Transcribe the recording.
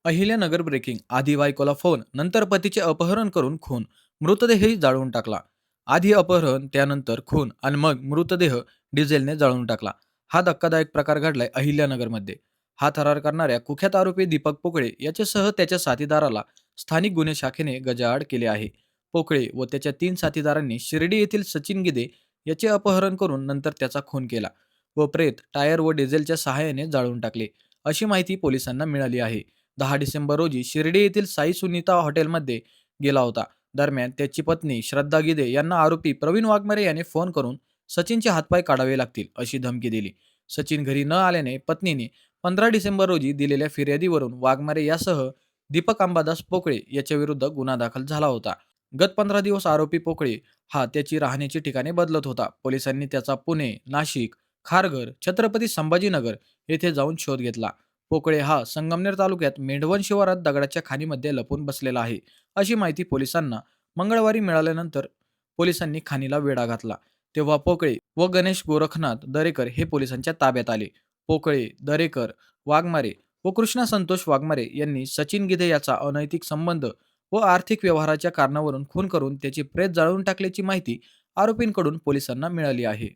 Ahilyanagar breaking. आधी बायकोला phone, नंतर पतीचे अपहरण करून खून. मृतदेहही जाळून टाकला. आधी अपहरण, त्यानंतर खून आणि मग मृतदेह डिझेलने जाळून टाकला. हा धक्कादायक प्रकार घडलाय अहिल्यानगरमध्ये. हा थरार करणाऱ्या कुख्यात आरोपी दीपक पोकळे याच्यासह त्याच्या साथीदाराला स्थानिक गुन्हे शाखेने गजाआड केले आहे. पोकळे व त्याच्या 3 साथीदारांनी शिर्डी येथील सचिन गिदे याचे अपहरण करून नंतर त्याचा खून केला व प्रेत टायर व डिझेलच्या सहाय्याने जाळून टाकले, अशी माहिती पोलिसांना मिळाली आहे. 10 डिसेंबर रोजी शिर्डी येथील साई सुनीता हॉटेलमध्ये गेला होता. दरम्यान त्याची पत्नी श्रद्धा गिदे यांना आरोपी प्रवीण वाघमारे याने फोन करून सचिनचे हातपाय काढावे लागतील अशी धमकी दिली. सचिन घरी न आल्याने पत्नीने 15 डिसेंबर रोजी दिलेल्या फिर्यादीवरून वाघमारे यासह दीपक अंबादास पोकळे याच्याविरुद्ध गुन्हा दाखल झाला होता. गत 15 दिवस आरोपी पोकळे हा त्याची राहण्याची ठिकाणे बदलत होता. पोलिसांनी त्याचा पुणे, नाशिक, खारघर, छत्रपती संभाजीनगर येथे जाऊन शोध घेतला. पोकळे हा संगमनेर तालुक्यात मेंढवण शिवारात दगडाच्या खाणीमध्ये लपून बसलेला आहे, अशी माहिती पोलिसांना मंगळवारी मिळाल्यानंतर पोलिसांनी खाणीला वेढा घातला. तेव्हा पोकळे व गणेश गोरखनाथ दरेकर हे पोलिसांच्या ताब्यात आले. पोकळे, दरेकर, वाघमारे व कृष्णा संतोष वाघमारे यांनी सचिन गिधे याचा अनैतिक संबंध व आर्थिक व्यवहाराच्या कारणावरून खून करून त्याची प्रेत जाळून टाकल्याची माहिती आरोपींकडून पोलिसांना मिळाली आहे.